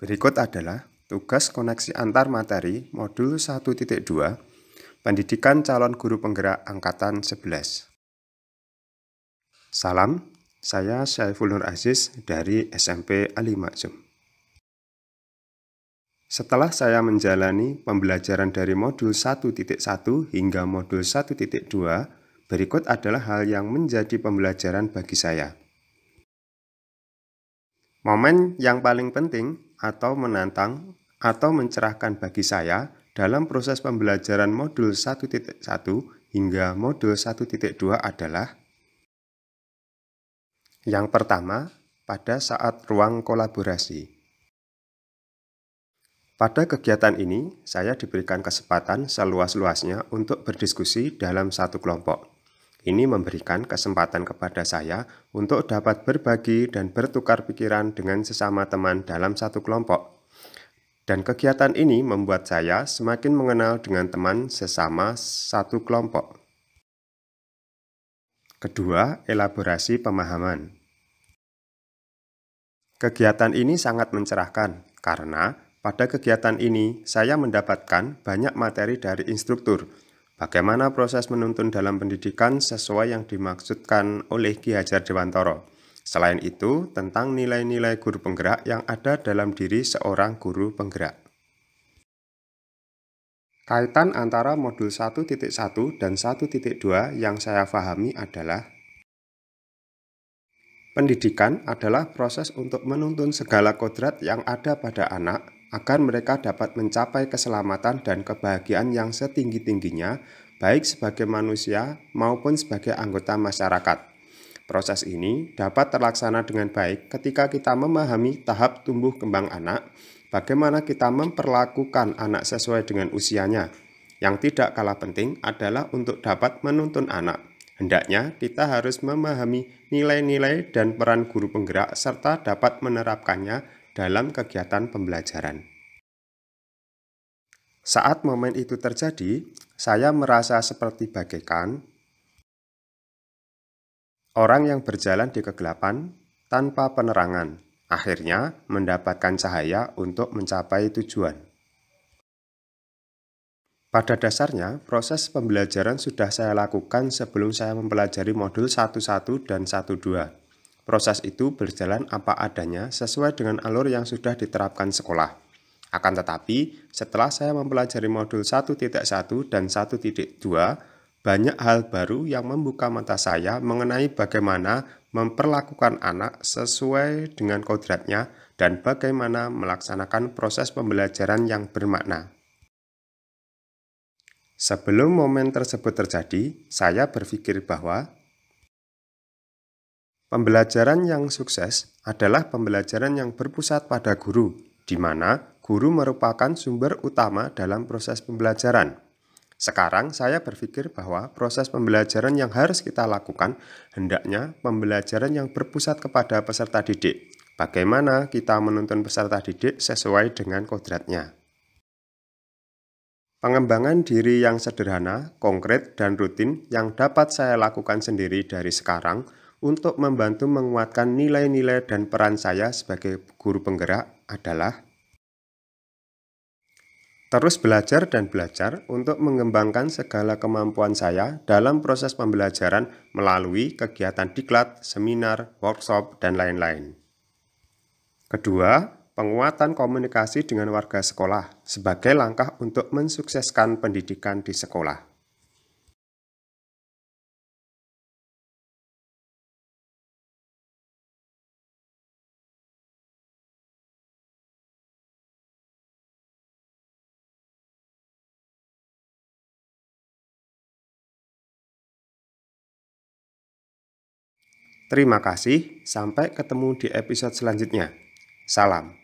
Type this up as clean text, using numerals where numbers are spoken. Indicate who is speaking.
Speaker 1: Berikut adalah tugas koneksi antar materi modul 1.2 Pendidikan Calon Guru Penggerak Angkatan 11. Salam, saya Syaiful Nur Aziz dari SMP Ali Maksum. Setelah saya menjalani pembelajaran dari modul 1.1 hingga modul 1.2, berikut adalah hal yang menjadi pembelajaran bagi saya. Momen yang paling penting atau menantang atau mencerahkan bagi saya dalam proses pembelajaran modul 1.1 hingga modul 1.2 adalah yang pertama, pada saat ruang kolaborasi. Pada kegiatan ini, saya diberikan kesempatan seluas-luasnya untuk berdiskusi dalam satu kelompok. Ini memberikan kesempatan kepada saya untuk dapat berbagi dan bertukar pikiran dengan sesama teman dalam satu kelompok. Dan kegiatan ini membuat saya semakin mengenal dengan teman sesama satu kelompok. Kedua, elaborasi pemahaman. Kegiatan ini sangat mencerahkan karena pada kegiatan ini saya mendapatkan banyak materi dari instruktur. Bagaimana proses menuntun dalam pendidikan sesuai yang dimaksudkan oleh Ki Hajar Dewantara. Selain itu, tentang nilai-nilai guru penggerak yang ada dalam diri seorang guru penggerak. Kaitan antara modul 1.1 dan 1.2 yang saya pahami adalah pendidikan adalah proses untuk menuntun segala kodrat yang ada pada anak agar mereka dapat mencapai keselamatan dan kebahagiaan yang setinggi-tingginya, baik sebagai manusia maupun sebagai anggota masyarakat. Proses ini dapat terlaksana dengan baik ketika kita memahami tahap tumbuh kembang anak, bagaimana kita memperlakukan anak sesuai dengan usianya. Yang tidak kalah penting adalah untuk dapat menuntun anak. Hendaknya kita harus memahami nilai-nilai dan peran guru penggerak serta dapat menerapkannya dalam kegiatan pembelajaran. Saat momen itu terjadi, saya merasa seperti bagaikan orang yang berjalan di kegelapan tanpa penerangan, akhirnya mendapatkan cahaya untuk mencapai tujuan. Pada dasarnya, proses pembelajaran sudah saya lakukan sebelum saya mempelajari modul 1.1 dan 1.2. Proses itu berjalan apa adanya sesuai dengan alur yang sudah diterapkan sekolah. Akan tetapi, setelah saya mempelajari modul 1.1 dan 1.2, banyak hal baru yang membuka mata saya mengenai bagaimana memperlakukan anak sesuai dengan kodratnya dan bagaimana melaksanakan proses pembelajaran yang bermakna. Sebelum momen tersebut terjadi, saya berpikir bahwa pembelajaran yang sukses adalah pembelajaran yang berpusat pada guru, di mana guru merupakan sumber utama dalam proses pembelajaran. Sekarang saya berpikir bahwa proses pembelajaran yang harus kita lakukan hendaknya pembelajaran yang berpusat kepada peserta didik. Bagaimana kita menuntun peserta didik sesuai dengan kodratnya. Pengembangan diri yang sederhana, konkret, dan rutin yang dapat saya lakukan sendiri dari sekarang untuk membantu menguatkan nilai-nilai dan peran saya sebagai guru penggerak adalah terus belajar dan belajar untuk mengembangkan segala kemampuan saya dalam proses pembelajaran melalui kegiatan diklat, seminar, workshop, dan lain-lain. Kedua, penguatan komunikasi dengan warga sekolah sebagai langkah untuk mensukseskan pendidikan di sekolah. Terima kasih, sampai ketemu di episode selanjutnya. Salam.